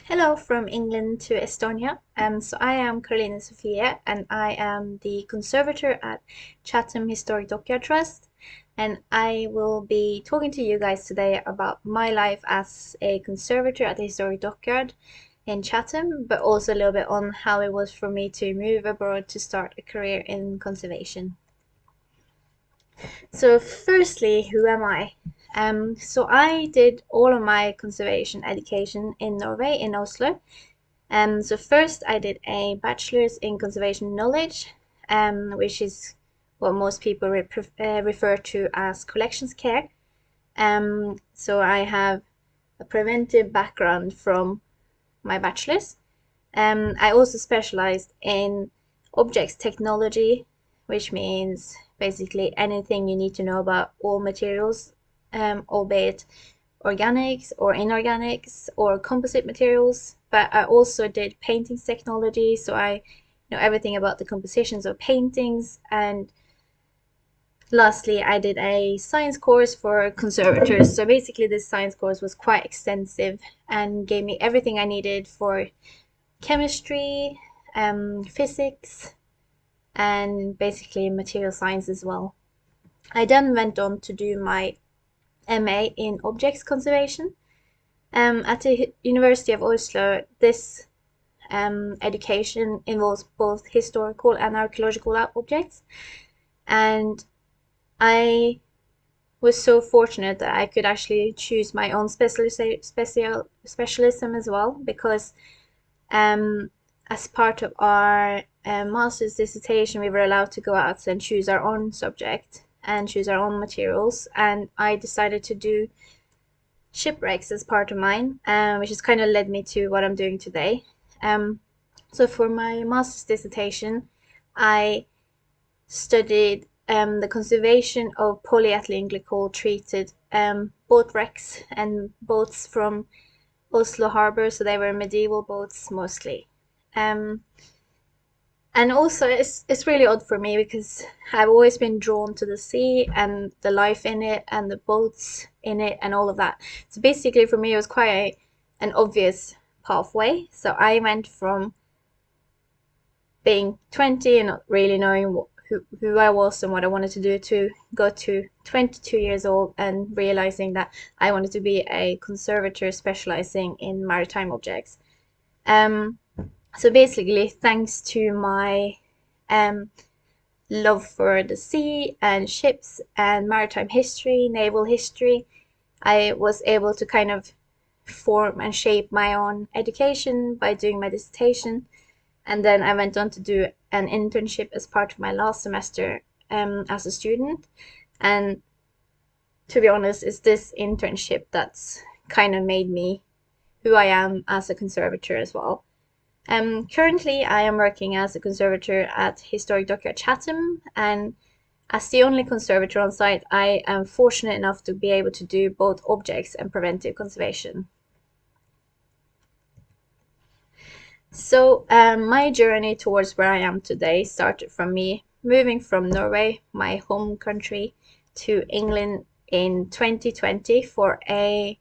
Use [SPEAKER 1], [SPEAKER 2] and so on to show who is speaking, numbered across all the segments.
[SPEAKER 1] Hello from England to Estonia. So I am Karoline-Sofie and I am the conservator at Chatham Historic Dockyard Trust. And I will be talking to you guys today about my life as a conservator at the Historic Dockyard in Chatham, but also a little bit on how it was for me to move abroad to start a career in conservation. So firstly, who am I? So I did all of my conservation education in Norway, in Oslo. So first I did a bachelor's in conservation knowledge, which is what most people refer to as collections care. So I have a preventive background from my bachelor's. I also specialized in objects technology, which means basically anything you need to know about all materials, albeit organics or inorganics or composite materials. But I also did paintings technology, so I know everything about the compositions of paintings. And lastly, I did a science course for conservators. So basically, this science course was quite extensive and gave me everything I needed for chemistry, physics, and basically material science as well. I then went on to do my MA in objects conservation. At the University of Oslo, this education involves both historical and archaeological objects, and I was so fortunate that I could actually choose my own specialism as well, because as part of our master's dissertation, we were allowed to go out and choose our own subject and choose our own materials, and I decided to do shipwrecks as part of mine, which has kind of led me to what I'm doing today. So for my master's dissertation, I studied the conservation of polyethylene glycol treated boat wrecks and boats from Oslo harbor, so they were medieval boats mostly. And also it's really odd for me because I've always been drawn to the sea and the life in it and the boats in it and all of that. So basically for me it was quite an obvious pathway. So I went from being 20 and not really knowing who I was and what I wanted to do to go to 22 years old and realizing that I wanted to be a conservator specializing in maritime objects. So basically, thanks to my love for the sea and ships and maritime history, naval history, I was able to kind of form and shape my own education by doing my dissertation. And then I went on to do an internship as part of my last semester as a student. And to be honest, it's this internship that's kind of made me who I am as a conservator as well. Currently, I am working as a conservator at Historic Dockyard Chatham, and as the only conservator on site, I am fortunate enough to be able to do both objects and preventive conservation. So my journey towards where I am today started from me moving from Norway, my home country, to England in 2020 for a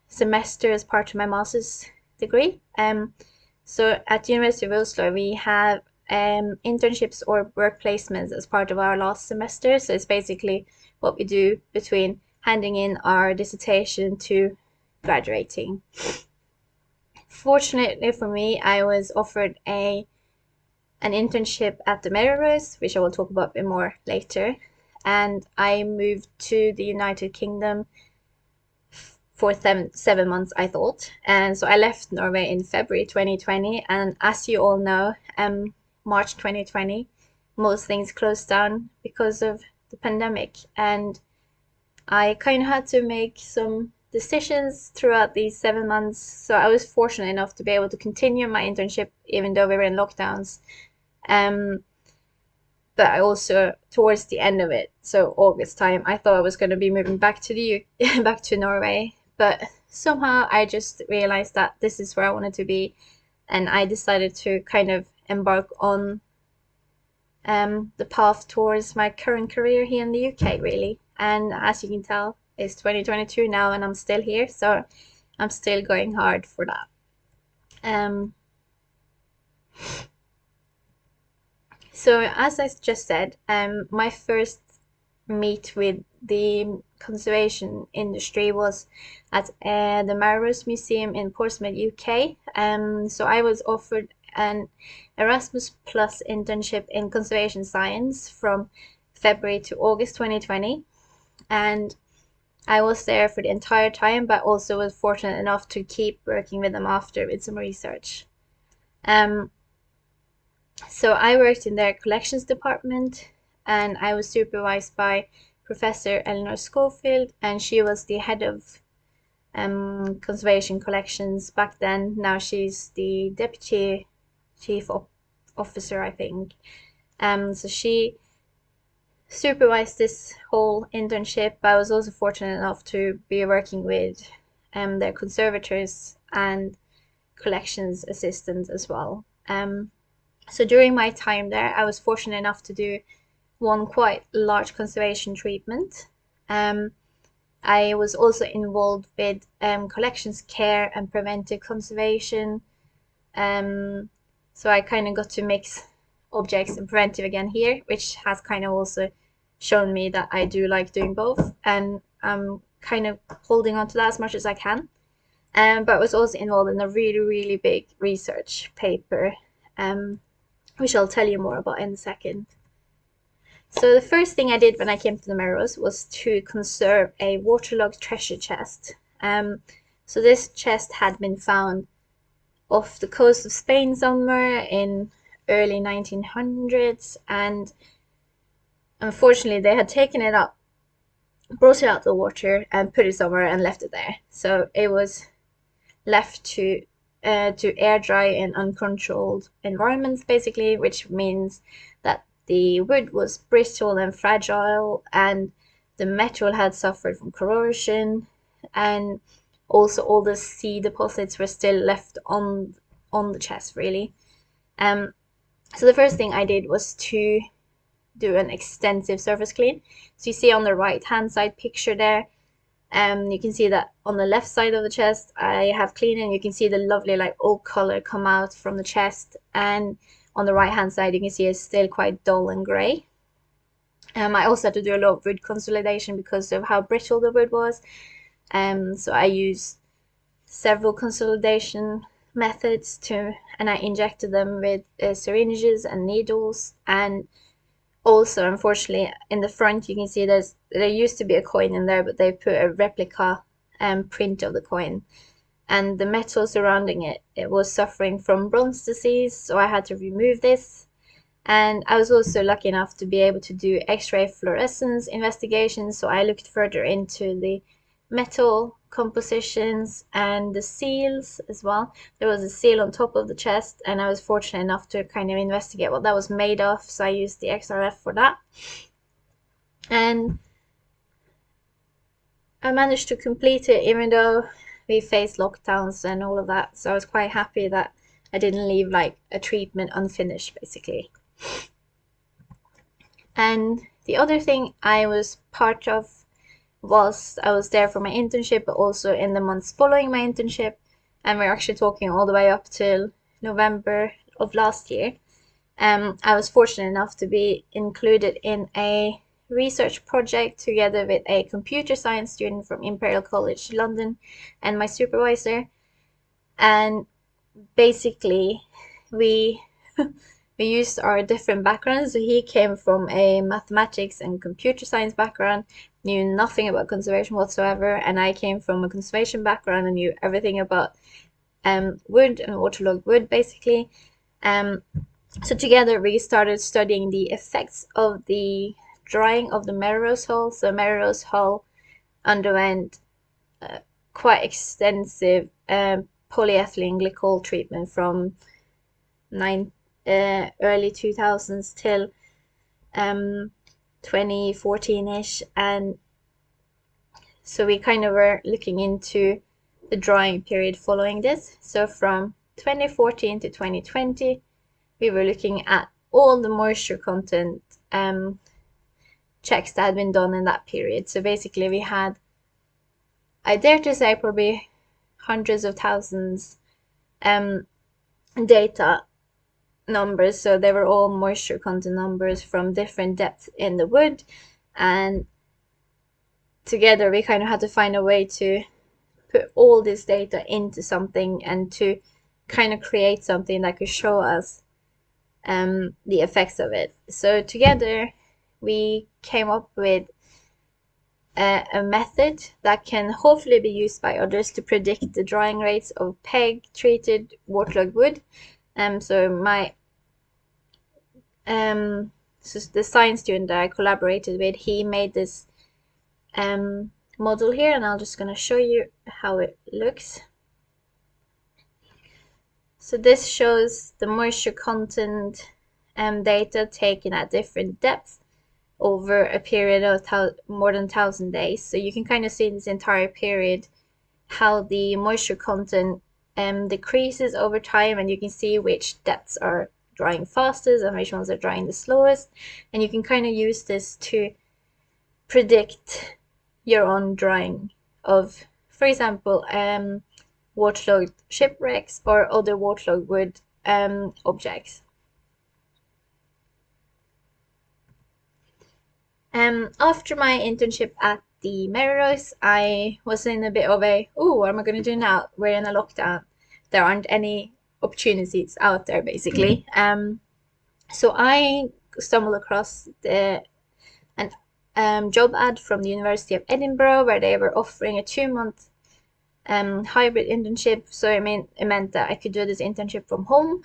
[SPEAKER 1] semester as part of my master's degree. So at the University of Oslo, we have internships or work placements as part of our last semester. So it's basically what we do between handing in our dissertation to graduating. Fortunately for me, I was offered an internship at the Melrose, which I will talk about a bit more later. And I moved to the United Kingdom for 7 months, I thought. And so I left Norway in February 2020. And as you all know, March 2020, most things closed down because of the pandemic. And I kind of had to make some decisions throughout these 7 months. So I was fortunate enough to be able to continue my internship, even though we were in lockdowns. But I also, towards the end of it, so August time, I thought I was going to be moving back to back to Norway. But somehow I just realized that this is where I wanted to be, and I decided to kind of embark on the path towards my current career here in the UK, really. And as you can tell, it's 2022 now, and I'm still here. So I'm still going hard for that. So as I just said, my first meet with the conservation industry was at the Melrose Museum in Portsmouth, UK. So I was offered an Erasmus Plus internship in conservation science from February to August 2020, and I was there for the entire time, but also was fortunate enough to keep working with them after with some research. So I worked in their collections department, and I was supervised by Professor Eleanor Schofield, and she was the head of conservation collections back then. Now she's the deputy chief officer, I think. So she supervised this whole internship. I was also fortunate enough to be working with their conservators and collections assistants as well. So during my time there, I was fortunate enough to do one quite large conservation treatment. I was also involved with collections care and preventive conservation. So I kind of got to mix objects and preventive again here, which has kind of also shown me that I do like doing both, and I'm kind of holding on to that as much as I can. But I was also involved in a really, really big research paper, which I'll tell you more about in a second. So the first thing I did when I came to the Melrose was to conserve a waterlogged treasure chest. So this chest had been found off the coast of Spain somewhere in early 1900s, and unfortunately they had taken it up, brought it out of the water and put it somewhere and left it there. So it was left to air dry in uncontrolled environments, basically, which means that the wood was brittle and fragile, and the metal had suffered from corrosion, and also all the sea deposits were still left on the chest, really. So the first thing I did was to do an extensive surface clean. So you see on the right hand side picture there, you can see that on the left side of the chest I have cleaned, and you can see the lovely like oak color come out from the chest, and on the right hand side you can see it's still quite dull and grey. I also had to do a lot of wood consolidation because of how brittle the wood was, so I used several consolidation methods and I injected them with syringes and needles. And also, unfortunately, in the front you can see there used to be a coin in there, but they put a replica print of the coin, and the metal surrounding it was suffering from bronze disease, so I had to remove this. And I was also lucky enough to be able to do X-ray fluorescence investigations, so I looked further into the metal compositions and the seals as well. There was a seal on top of the chest, and I was fortunate enough to kind of investigate what that was made of, so I used the XRF for that. And I managed to complete it even though we faced lockdowns and all of that, so I was quite happy that I didn't leave like a treatment unfinished, basically. And the other thing I was part of was I was there for my internship, but also in the months following my internship, and we're actually talking all the way up till November of last year. I was fortunate enough to be included in a research project together with a computer science student from Imperial College London and my supervisor. And basically we we used our different backgrounds. So he came from a mathematics and computer science background, knew nothing about conservation whatsoever, and I came from a conservation background and knew everything about wood and waterlogged wood, basically. So together we started studying the effects of the drying of the Melrose Hull. So Melrose Hull underwent quite extensive polyethylene glycol treatment from early 2000s till 2014-ish, and so we kind of were looking into the drying period following this. So from 2014 to 2020 we were looking at all the moisture content checks that had been done in that period. So basically we had, I dare to say, probably hundreds of thousands data numbers. So they were all moisture content numbers from different depths in the wood, and together we kind of had to find a way to put all this data into something and to kind of create something that could show us the effects of it. So together we came up with a method that can hopefully be used by others to predict the drying rates of PEG treated waterlogged wood. So the science student that I collaborated with, he made this model here, and I'm just going to show you how it looks. So this shows the moisture content data taken at different depths over a period of more than 1,000 days. So you can kind of see in this entire period how the moisture content decreases over time, and you can see which depths are drying fastest and which ones are drying the slowest. And you can kind of use this to predict your own drying of, for example, waterlogged shipwrecks or other waterlogged wood objects. After my internship at the Melrose, I was in a bit of a, what am I going to do now? We're in a lockdown. There aren't any opportunities out there, basically. So I stumbled across an job ad from the University of Edinburgh, where they were offering a 2-month hybrid internship. So it meant that I could do this internship from home.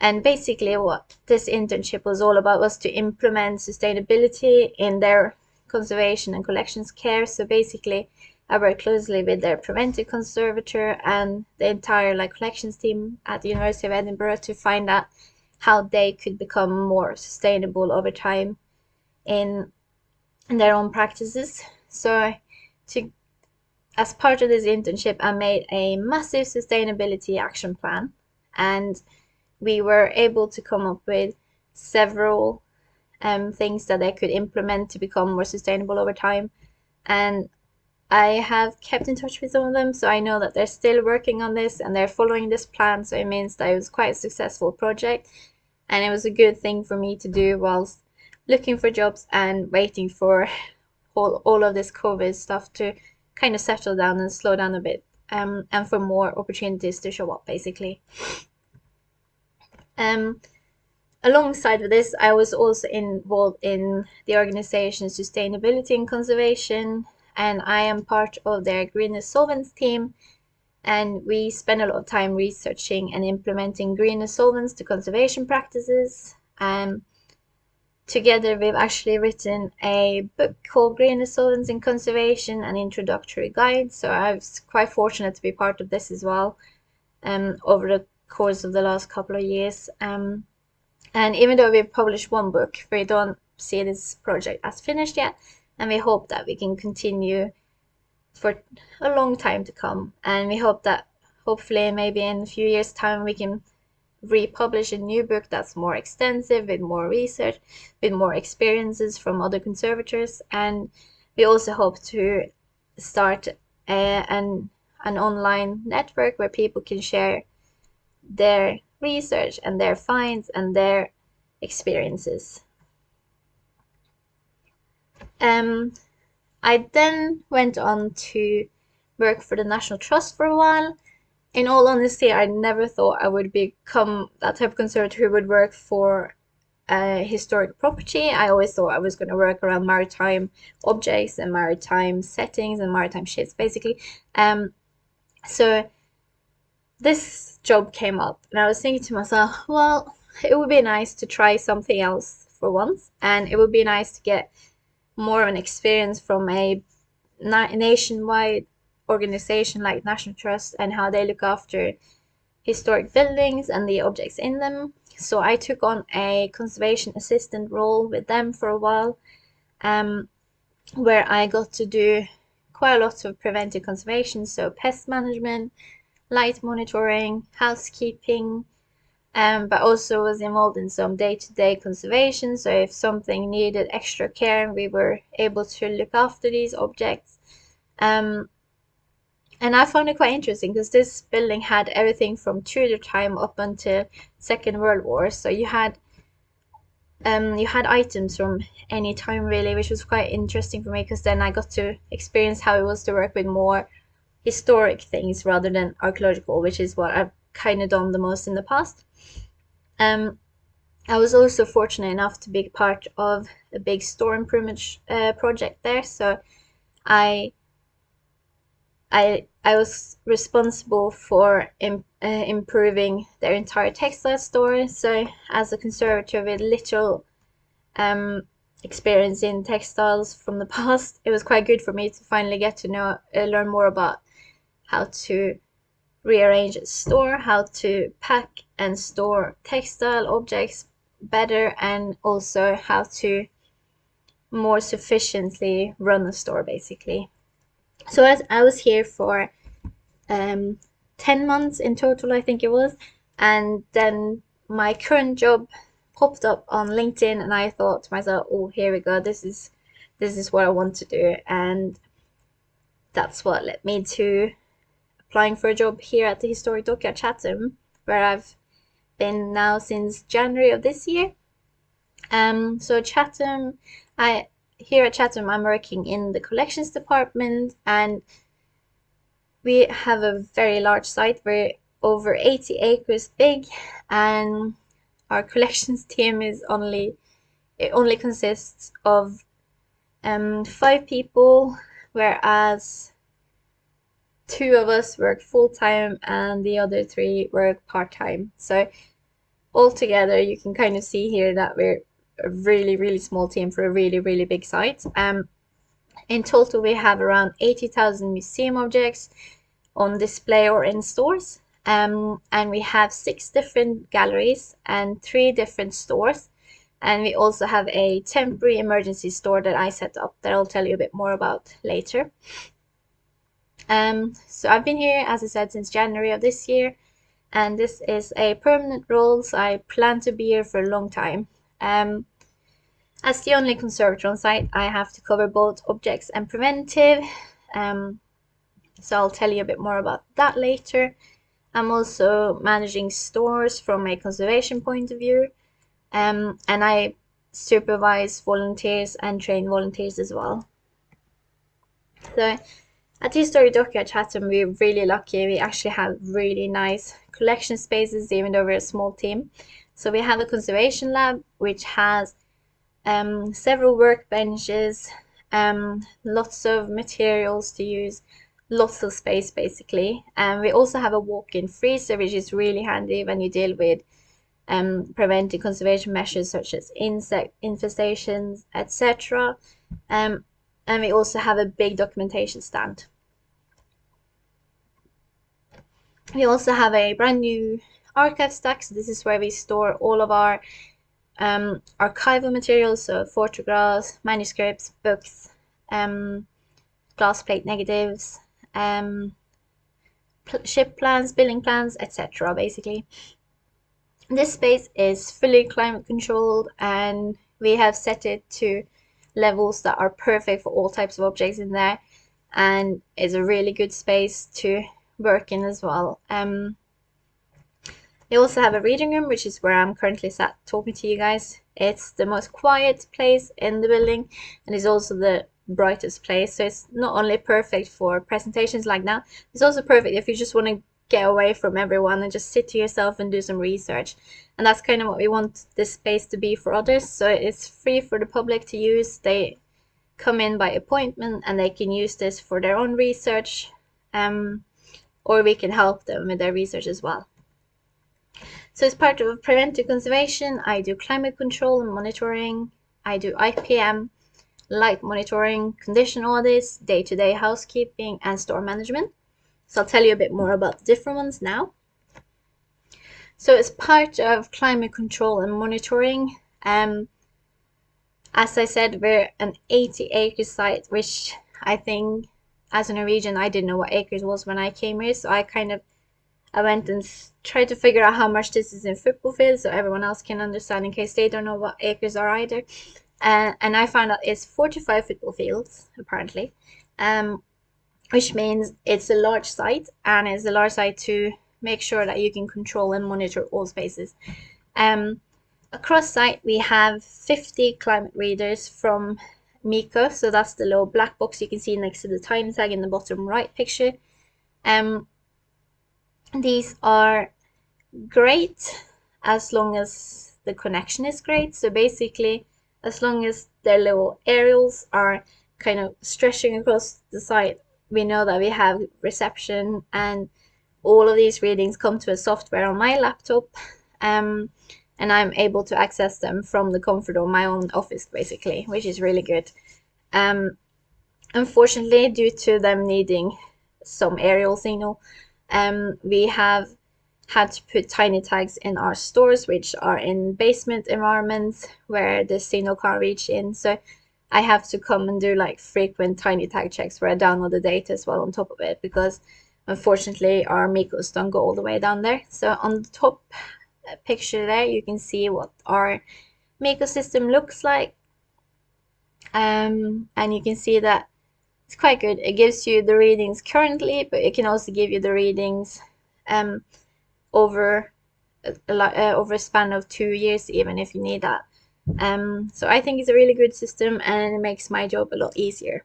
[SPEAKER 1] And basically what this internship was all about was to implement sustainability in their conservation and collections care. So basically I worked closely with their preventive conservator and the entire collections team at the University of Edinburgh to find out how they could become more sustainable over time in their own practices. So as part of this internship, I made a massive sustainability action plan, and we were able to come up with several things that they could implement to become more sustainable over time. And I have kept in touch with some of them, so I know that they're still working on this and they're following this plan. So it means that it was quite a successful project, and it was a good thing for me to do whilst looking for jobs and waiting for all of this COVID stuff to kind of settle down and slow down a bit, and for more opportunities to show up, basically. Alongside of this, I was also involved in the organization Sustainability and Conservation, and I am part of their greenest solvents team, and we spend a lot of time researching and implementing greenest solvents to conservation practices. Together we've actually written a book called Greenest Solvents in Conservation, an introductory guide. So I was quite fortunate to be part of this as well over the course of the last couple of years. And even though we've published one book, we don't see this project as finished yet, and we hope that we can continue for a long time to come. And we hope that hopefully maybe in a few years' time we can republish a new book that's more extensive, with more research, with more experiences from other conservators. And we also hope to start an online network where people can share their research and their finds and their experiences. I then went on to work for the National Trust for a while. In all honesty, I never thought I would become that type of conservator who would work for historic property. I always thought I was going to work around maritime objects and maritime settings and maritime ships, basically. So this job came up, and I was thinking to myself, well, it would be nice to try something else for once, and it would be nice to get more of an experience from a nationwide organization like National Trust and how they look after historic buildings and the objects in them. So I took on a conservation assistant role with them for a while, where I got to do quite a lot of preventive conservation, so pest management, light monitoring, housekeeping, but also was involved in some day-to-day conservation. So if something needed extra care, we were able to look after these objects. And I found it quite interesting because this building had everything from Tudor time up until Second World War. So you had items from any time really, which was quite interesting for me because then I got to experience how it was to work with more historic things rather than archaeological, which is what I've kind of done the most in the past. I was also fortunate enough to be part of a big store improvement project there, so I I was responsible for improving their entire textile store. So as a conservator with little experience in textiles from the past, it was quite good for me to finally get to know learn more about how to rearrange a store, how to pack and store textile objects better, and also how to more sufficiently run a store basically. So as I was here for 10 months in total, I think it was, and then my current job popped up on LinkedIn, and I thought to myself, oh, here we go, this is what I want to do, and that's what led me to applying for a job here at the historic dockyard Chatham, where I've been now since January of this year. So Chatham, here at Chatham, I'm working in the collections department, and we have a very large site. We're over 80 acres big, and our collections team only consists of 5 people, whereas 2 of us work full-time and the other 3 work part-time. So altogether, you can kind of see here that we're a really, really small team for a really, really big site. In total, we have around 80,000 museum objects on display or in stores. And we have 6 different galleries and 3 different stores. And we also have a temporary emergency store that I set up that I'll tell you a bit more about later. So I've been here, as I said, since January of this year, and this is a permanent role, so I plan to be here for a long time. As the only conservator on site, I have to cover both objects and preventive, so I'll tell you a bit more about that later. I'm also managing stores from a conservation point of view, and I supervise volunteers and train volunteers as well. So at the Historic Dockyard Chatham, we're really lucky. We actually have really nice collection spaces, even though we're a small team. So we have a conservation lab, which has several workbenches, lots of materials to use, lots of space basically. And we also have a walk-in freezer, which is really handy when you deal with preventing conservation measures such as insect infestations, etc. And we also have a big documentation stand. We also have a brand new archive stack. So this is where we store all of our archival materials, so photographs, manuscripts, books, glass plate negatives, ship plans, building plans, etc. basically. This space is fully climate controlled, and we have set it to levels that are perfect for all types of objects in there, and is a really good space to work in as well. We also have a reading room, which is where I'm currently sat talking to you guys. It's the most quiet place in the building, and is also the brightest place. So it's not only perfect for presentations like now, it's also perfect if you just want to get away from everyone and just sit to yourself and do some research. And that's kind of what we want this space to be for others. So it's free for the public to use. They come in by appointment and they can use this for their own research, or we can help them with their research as well. So as part of preventive conservation, I do climate control and monitoring. I do IPM, light monitoring, condition audits, day-to-day housekeeping, and store management. So I'll tell you a bit more about the different ones now. So as part of climate control and monitoring, as I said, we're an 80-acre site, which I think as a Norwegian, I didn't know what acres was when I came here. So I went and tried to figure out how much this is in football fields so everyone else can understand in case they don't know what acres are either. And I found out it's 45 football fields, apparently. which means it's a large site, and it's a large site to make sure that you can control and monitor all spaces. Across site, we have 50 climate readers from Muusika, so that's the little black box you can see next to the time tag in the bottom right picture. These are great as long as the connection is great. So basically, as long as their little aerials are kind of stretching across the site, we know that we have reception, and all of these readings come to a software on my laptop, and I'm able to access them from the comfort of my own office, basically, which is really good. Unfortunately, due to them needing some aerial signal, we have had to put tiny tags in our stores, which are in basement environments where the signal can't reach in. So I have to come and do like frequent tiny tag checks where I download the data as well on top of it, because unfortunately our Micos don't go all the way down there. So on the top picture there, you can see what our Mico system looks like. And you can see that it's quite good. It gives you the readings currently, but it can also give you the readings over a span of 2 years, even if you need that. So I think it's a really good system, and it makes my job a lot easier.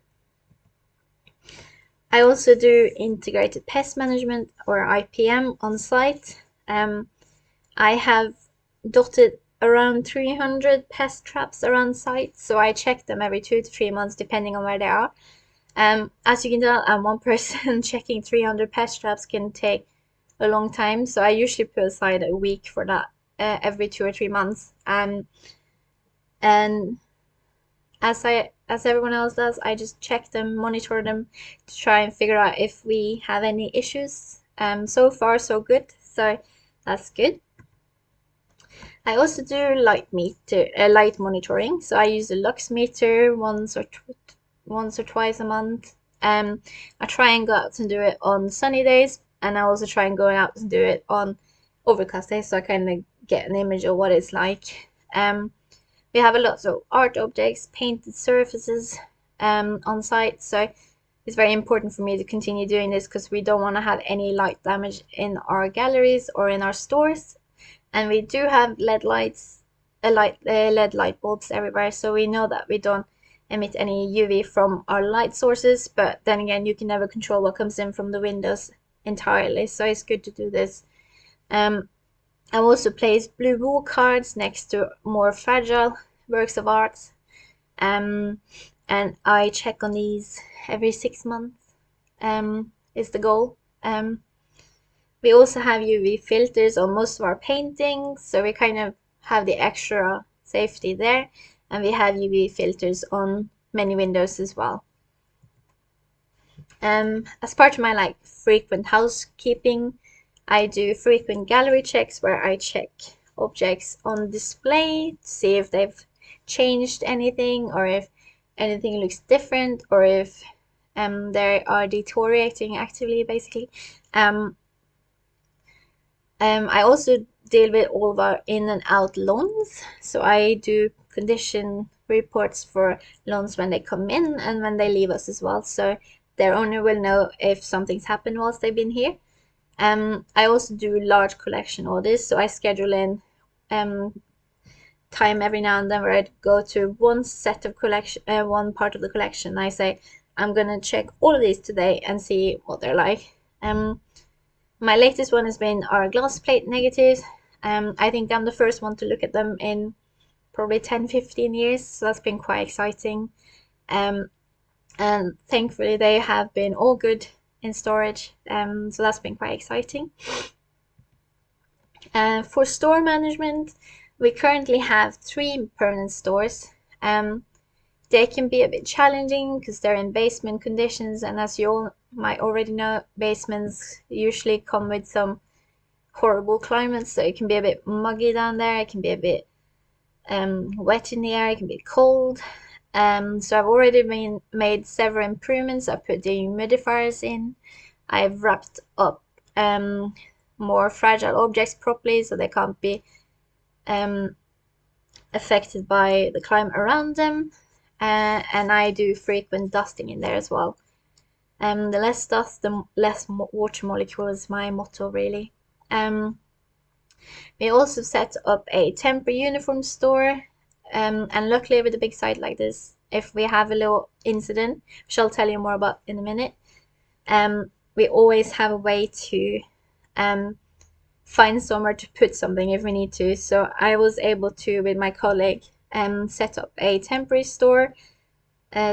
[SPEAKER 1] I also do integrated pest management, or IPM, on site. I have dotted around 300 pest traps around site, so I check them every 2 to 3 months depending on where they are. As you can tell, I'm one person. Checking 300 pest traps can take a long time, so I usually put aside a week for that every 2 or 3 months. And as everyone else does, I just check them, monitor them to try and figure out if we have any issues. So far so good, so that's good. I also do light monitoring, so I use a lux meter once or twice a month. I try and go out and do it on sunny days, and I also try and go out and do it on overcast days, so I kind of get an image of what it's like. We have a lot of art objects, painted surfaces on site, so it's very important for me to continue doing this because we don't want to have any light damage in our galleries or in our stores. And we do have LED light bulbs everywhere, so we know that we don't emit any UV from our light sources, but then again, you can never control what comes in from the windows entirely, so it's good to do this. I've also placed blue wool cards next to more fragile works of art, and I check on these every 6 months, is the goal. We also have UV filters on most of our paintings, so we kind of have the extra safety there, and we have UV filters on many windows as well. As part of my frequent housekeeping, I do frequent gallery checks where I check objects on display to see if they've changed anything, or if anything looks different, or if they are deteriorating actively, basically. I also deal with all of our in and out loans, so I do condition reports for loans when they come in and when they leave us as well, so their owner will know if something's happened whilst they've been here. I also do large collection orders, so I schedule in time every now and then where I go to one set of collection, one part of the collection. I say I'm gonna check all of these today and see what they're like. My latest one has been our glass plate negatives. I think I'm the first one to look at them in probably 10-15 years, so that's been quite exciting. And thankfully they have been all good in storage, so that's been quite exciting. For store management, we currently have 3 permanent stores. They can be a bit challenging because they're in basement conditions, and as you all might already know, basements usually come with some horrible climates, so it can be a bit muggy down there, it can be a bit wet in the air, it can be cold. So I've already made several improvements. I put dehumidifiers in, I've wrapped up more fragile objects properly so they can't be affected by the climate around them. And I do frequent dusting in there as well. The less dust, the less water molecule is my motto, really. We also set up a temporary uniform store, and luckily with a big site like this, if we have a little incident, which I'll tell you more about in a minute, we always have a way to find somewhere to put something if we need to. So I was able to, with my colleague, set up a temporary store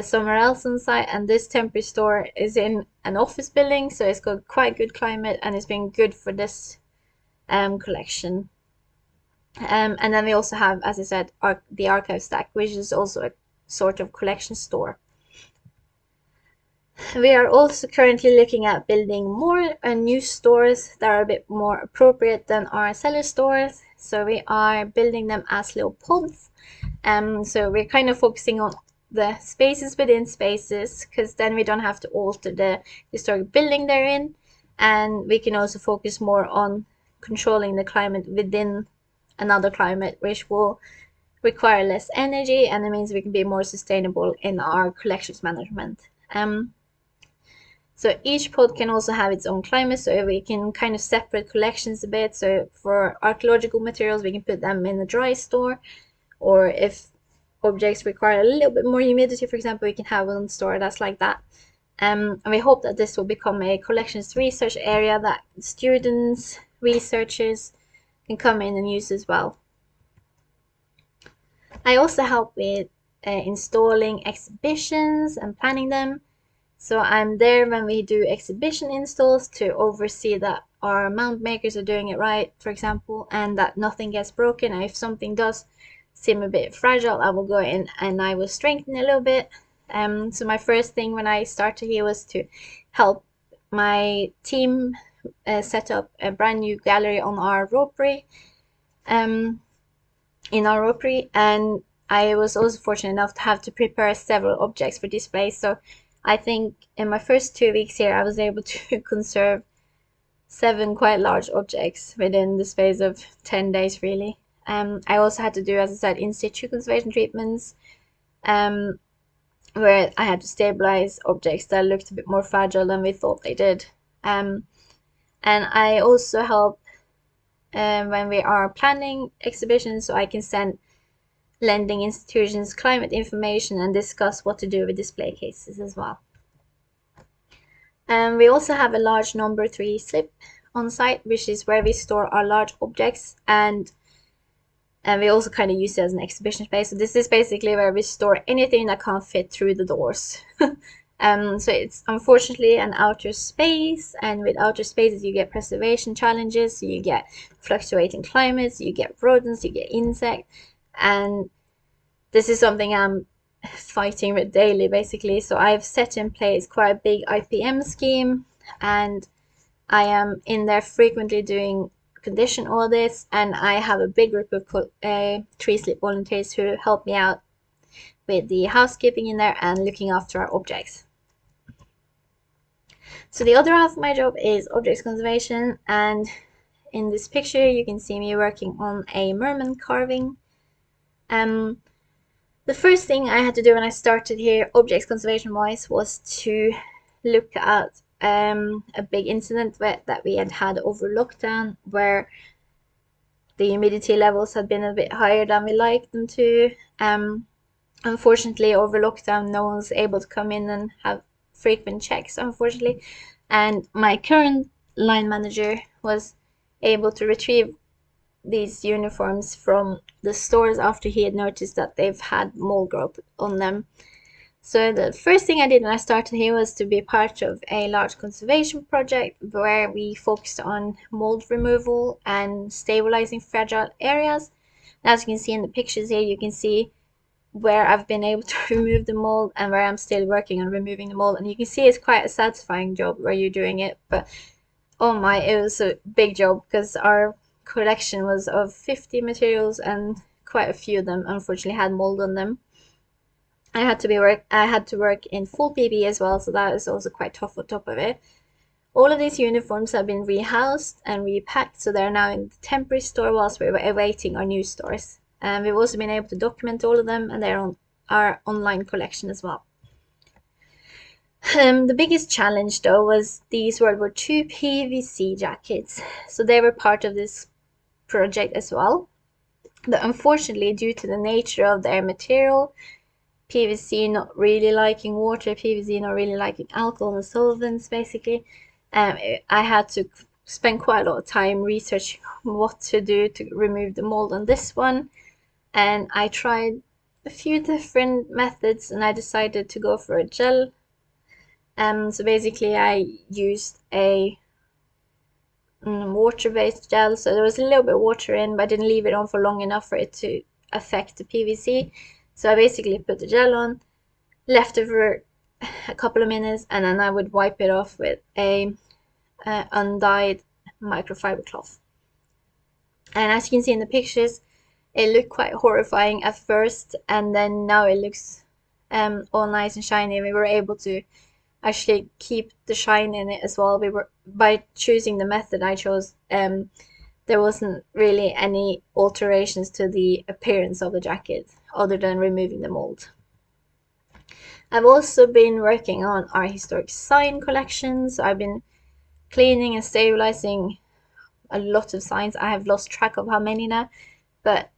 [SPEAKER 1] somewhere else on site, and this temporary store is in an office building, so it's got quite good climate and it's been good for this collection. And then we also have, as I said, the archive stack, which is also a sort of collection store. We are also currently looking at building more new stores that are a bit more appropriate than our cellar stores. So we are building them as little pods. So we're kind of focusing on the spaces within spaces, because then we don't have to alter the historic building they're in, and we can also focus more on controlling the climate within another climate, which will require less energy, and it means we can be more sustainable in our collections management. So each pod can also have its own climate, so we can kind of separate collections a bit. So for archaeological materials, we can put them in a dry store, or if objects require a little bit more humidity, for example, we can have one store that's like that. And we hope that this will become a collections research area that students, researchers can come in and use as well. I also help with installing exhibitions and planning them. So I'm there when we do exhibition installs to oversee that our mount makers are doing it right, for example, and that nothing gets broken. And if something does seem a bit fragile, I will go in and I will strengthen it a little bit. So my first thing when I started here was to help my team set up a brand new gallery on our ropery, in our ropery, and I was also fortunate enough to have to prepare several objects for display. So I think in my first 2 weeks here, I was able to conserve 7 quite large objects within the space of 10 days, really. I also had to do, as I said, in situ conservation treatments, where I had to stabilize objects that looked a bit more fragile than we thought they did. And I also help when we are planning exhibitions, so I can send lending institutions climate information and discuss what to do with display cases as well. We also have a large number 3 slip on site, which is where we store our large objects, and we also kind of use it as an exhibition space. So this is basically where we store anything that can't fit through the doors. So it's unfortunately an outer space, and with outer spaces you get preservation challenges, so you get fluctuating climates, you get rodents, you get insects, and this is something I'm fighting with daily, basically. So I've set in place quite a big IPM scheme, and I am in there frequently doing condition audits, and I have a big group of tree slip volunteers who help me out with the housekeeping in there and looking after our objects. So the other half of my job is objects conservation, and in this picture you can see me working on a merman carving. The first thing I had to do when I started here, objects conservation wise, was to look at a big incident that we had over lockdown, where the humidity levels had been a bit higher than we liked them to. Unfortunately, over lockdown, no one was able to come in and have frequent checks, unfortunately. And my current line manager was able to retrieve these uniforms from the stores after he had noticed that they've had mold growth on them. So the first thing I did when I started here was to be part of a large conservation project where we focused on mold removal and stabilizing fragile areas. As you can see in the pictures here, you can see where I've been able to remove the mold and where I'm still working on removing the mold. And you can see it's quite a satisfying job where you're doing it, but oh my, it was a big job because our collection was of 50 materials and quite a few of them unfortunately had mold on them. I had to work in full PPE as well, so that is also quite tough on top of it. All of these uniforms have been rehoused and repacked, so they're now in the temporary store whilst we're awaiting our new stores. And we've also been able to document all of them, and they're on our online collection as well. The biggest challenge though was these World War II PVC jackets. So they were part of this project as well. But unfortunately, due to the nature of their material, PVC not really liking water, PVC not really liking alcohol and solvents, basically, I had to spend quite a lot of time researching what to do to remove the mold on this one. And I tried a few different methods and I decided to go for a gel. So basically I used a water-based gel, so there was a little bit of water in, but I didn't leave it on for long enough for it to affect the PVC. So I basically put the gel on, left it for a couple of minutes, and then I would wipe it off with a undyed microfiber cloth. And as you can see in the pictures, it looked quite horrifying at first, and then now it looks all nice and shiny. We were able to actually keep the shine in it as well. We were, by choosing the method I chose, there wasn't really any alterations to the appearance of the jacket other than removing the mold. I've also been working on our historic sign collection, so I've been cleaning and stabilizing a lot of signs. I have lost track of how many now, but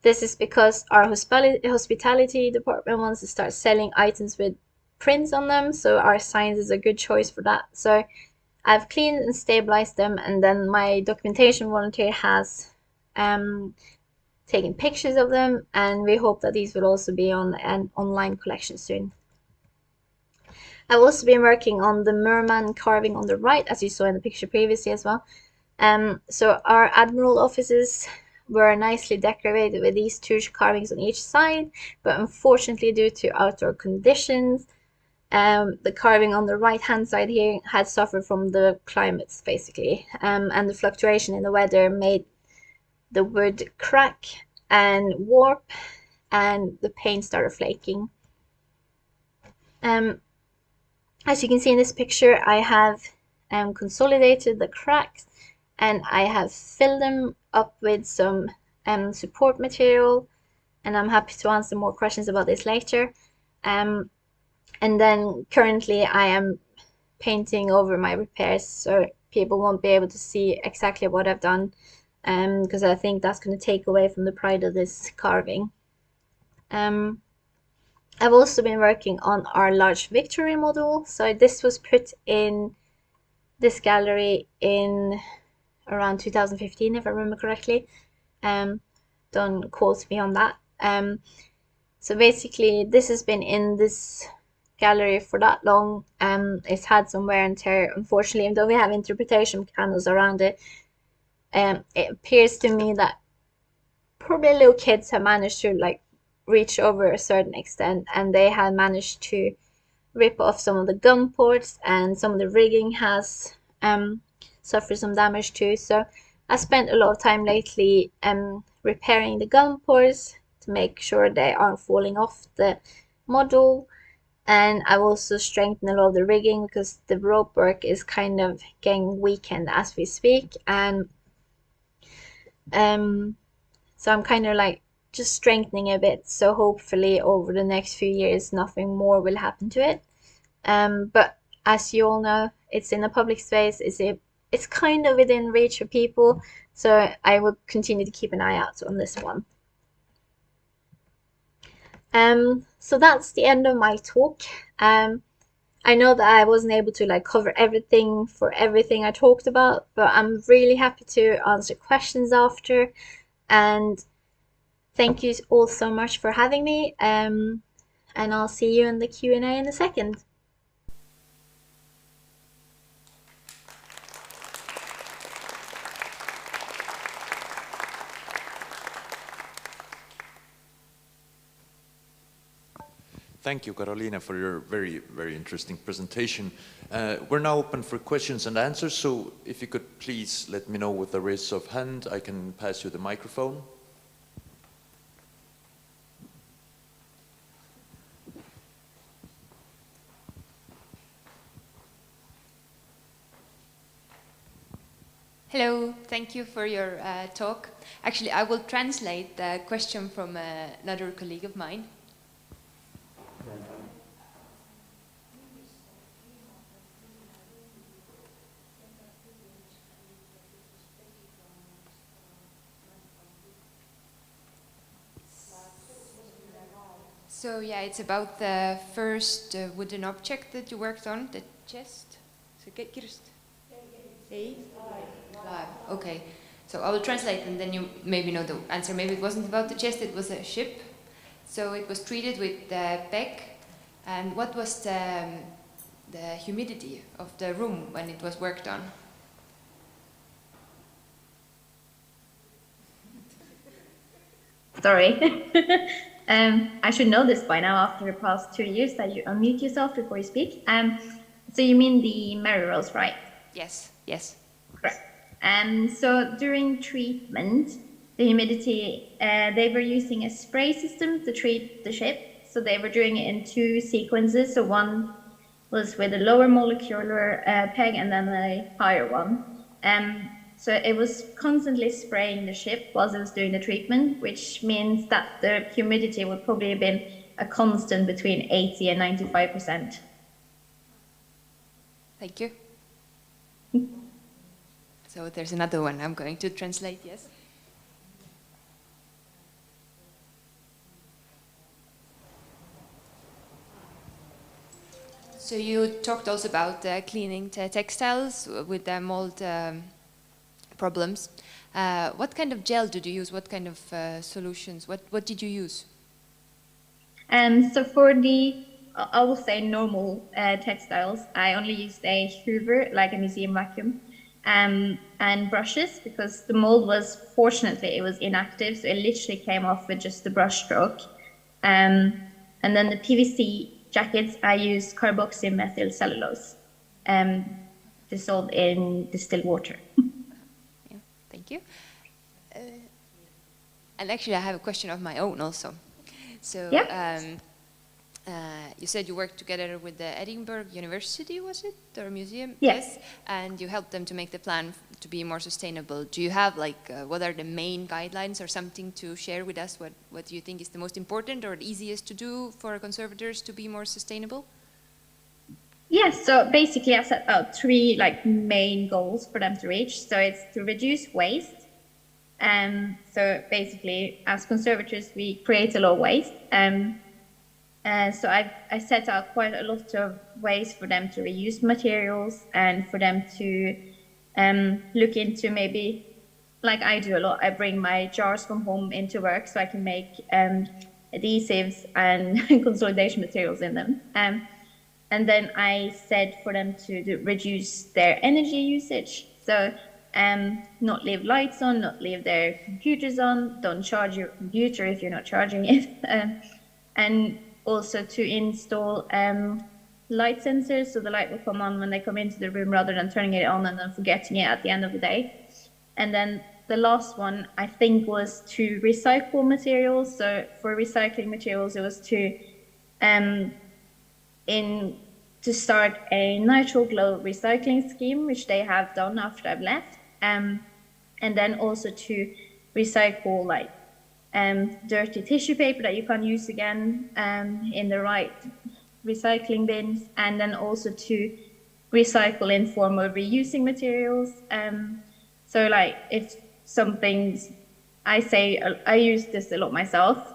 [SPEAKER 1] this is because our hospitality department wants to start selling items with prints on them, so our signs is a good choice for that. So I've cleaned and stabilized them, and then my documentation volunteer has taken pictures of them, and we hope that these will also be on an online collection soon. I've also been working on the merman carving on the right, as you saw in the picture previously as well. So our admiral offices were nicely decorated with these two carvings on each side, but unfortunately due to outdoor conditions, the carving on the right hand side here had suffered from the climates basically, and the fluctuation in the weather made the wood crack and warp, and the paint started flaking. As you can see in this picture, I have consolidated the cracks and I have filled them up with some support material, and I'm happy to answer more questions about this later. And then currently I am painting over my repairs so people won't be able to see exactly what I've done, because I think that's going to take away from the pride of this carving. I've also been working on our large Victory model. So this was put in this gallery in around 2015, if I remember correctly. Don't quote me on that. So basically, this has been in this gallery for that long. It's had some wear and tear, unfortunately, even though we have interpretation panels around it. It appears to me that probably little kids have managed to like reach over a certain extent, and they have managed to rip off some of the gum ports, and some of the rigging has suffered some damage too. So I spent a lot of time lately repairing the gum ports to make sure they aren't falling off the model, and I've also strengthened a lot of the rigging because the rope work is kind of getting weakened as we speak, and so I'm kind of like just strengthening a bit, so hopefully over the next few years nothing more will happen to it. But as you all know, it's in a public space, it's kind of within reach of people, so I will continue to keep an eye out on this one. So that's the end of my talk. I know that I wasn't able to like cover everything for everything I talked about, but I'm really happy to answer questions after, and thank you all so much for having me, and I'll see you in the Q&A in a second.
[SPEAKER 2] Thank you, Karoline, for your very, very interesting presentation. We're now open for questions and answers, so if you could please let me know with a raise of hand, I can pass you the microphone.
[SPEAKER 3] Hello, thank you for your talk. Actually, I will translate the question from another colleague of mine. So yeah, it's about the first wooden object that you worked on, the chest. Okay, so I will translate and then you maybe know the answer. Maybe it wasn't about the chest, it was a ship. So it was treated with PEG. And what was the humidity of the room when it was worked on?
[SPEAKER 1] Sorry. I should know this by now after the past 2 years that you unmute yourself before you speak. So you mean the mirror rolls, right?
[SPEAKER 3] Yes, yes.
[SPEAKER 1] Correct. So during treatment, the humidity, they were using a spray system to treat the ship. So they were doing it in 2 sequences. So one was with a lower molecular PEG and then a higher one. So it was constantly spraying the ship whilst it was doing the treatment, which means that the humidity would probably have been a constant between 80 and 95%.
[SPEAKER 3] Thank you. So there's another one I'm going to translate, yes? So you talked also about cleaning textiles with the mold problems. What kind of gel did you use? What kind of solutions? What did you use?
[SPEAKER 1] So for the, I will say normal textiles, I only used a Hoover, like a museum vacuum, and brushes, because the mold was, fortunately, it was inactive, so it literally came off with just the brush stroke. And then the PVC jackets, I used carboxymethyl cellulose, dissolved in distilled water.
[SPEAKER 3] Yeah, thank you. And actually, I have a question of my own also. So,
[SPEAKER 1] yeah.
[SPEAKER 3] You said you worked together with the Edinburgh University, was it, or museum?
[SPEAKER 1] Yes.
[SPEAKER 3] And you helped them to make the plan to be more sustainable. Do you have what are the main guidelines or something to share with us? What do you think is the most important or the easiest to do for conservators to be more sustainable?
[SPEAKER 1] Yes, so basically I set out 3 main goals for them to reach. So it's to reduce waste. So basically, as conservators, we create a lot of waste. So I set out quite a lot of ways for them to reuse materials and for them to look into, maybe, like I do a lot, I bring my jars from home into work so I can make adhesives and consolidation materials in them. And then I said for them to reduce their energy usage. So not leave lights on, not leave their computers on, don't charge your computer if you're not charging it. And also to install light sensors, so the light will come on when they come into the room rather than turning it on and then forgetting it at the end of the day. And then the last one, I think, was to recycle materials. So for recycling materials, it was to start a nitrile glow recycling scheme, which they have done after I've left. And then also to recycle dirty tissue paper that you can use again in the right recycling bins, and then also to recycle in form of reusing materials. So if something's, I use this a lot myself,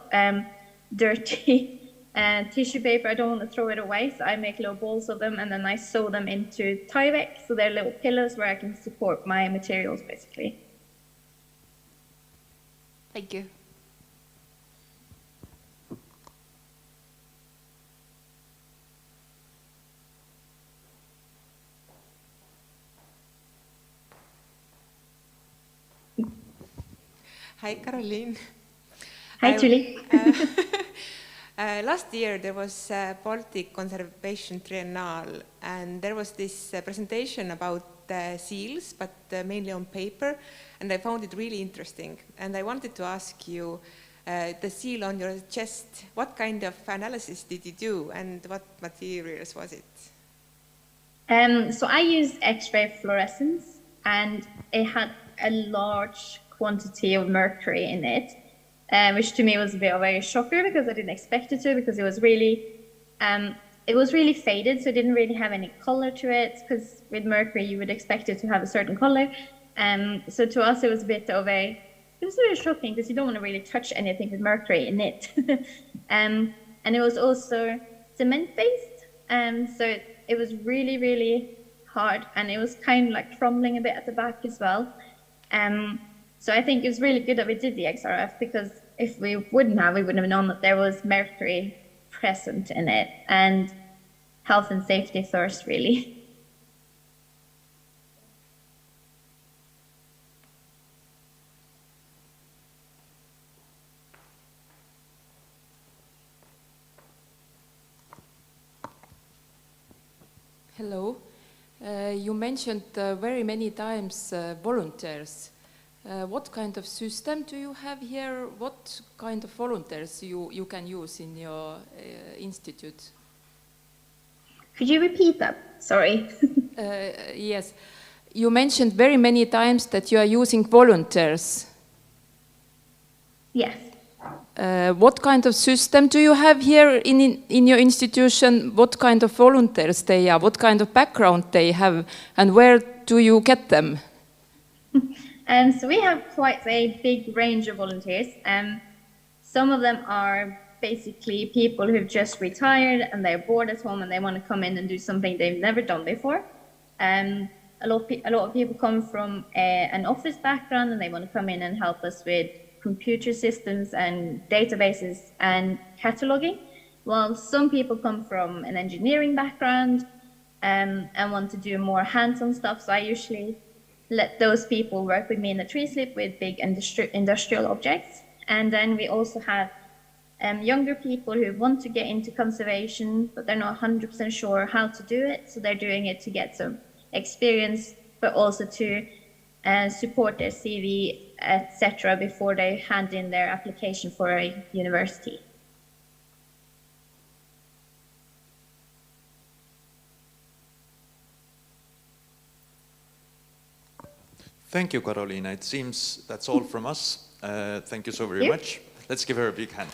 [SPEAKER 1] dirty tissue paper, I don't want to throw it away, so I make little balls of them and then I sew them into Tyvek, so they're little pillows where I can support my materials, basically.
[SPEAKER 3] Thank you.
[SPEAKER 4] Hi, Karoline.
[SPEAKER 1] Hi, Julie.
[SPEAKER 4] Last year there was a Baltic Conservation Triennale, and there was this presentation about seals, but mainly on paper, and I found it really interesting. And I wanted to ask you, the seal on your chest, what kind of analysis did you do, and what materials was it?
[SPEAKER 1] So I used X-ray fluorescence, and it had a large quantity of mercury in it, which to me was a bit of a shocker because I didn't expect it to, because it was really faded, so it didn't really have any color to it, because with mercury you would expect it to have a certain color. So to us it was a bit shocking, because you don't want to really touch anything with mercury in it. And and it was also cement-based, so it was really, really hard, and it was kind of like crumbling a bit at the back as well. So I think it was really good that we did the XRF, because if we wouldn't have, we wouldn't have known that there was mercury present in it, and health and safety first, really.
[SPEAKER 5] Hello. You mentioned very many times volunteers. What kind of system do you have here? What kind of volunteers you can use in your institute?
[SPEAKER 1] Could you repeat that? Sorry.
[SPEAKER 5] Yes. You mentioned very many times that you are using volunteers.
[SPEAKER 1] Yes.
[SPEAKER 5] What kind of system do you have here in your institution? What kind of volunteers they are? What kind of background they have? And where do you get them?
[SPEAKER 1] So we have quite a big range of volunteers. Some of them are basically people who've just retired and they're bored at home and they want to come in and do something they've never done before. A lot of people come from an office background and they want to come in and help us with computer systems and databases and cataloging, while some people come from an engineering background and want to do more hands-on stuff. So I usually let those people work with me in the tree slip with big industrial objects. And then we also have younger people who want to get into conservation, but they're not 100% sure how to do it. So they're doing it to get some experience, but also to support their CV, etc., before they hand in their application for a university.
[SPEAKER 2] Thank you, Karoline. It seems that's all from us. Thank you so very much. Let's give her a big hand.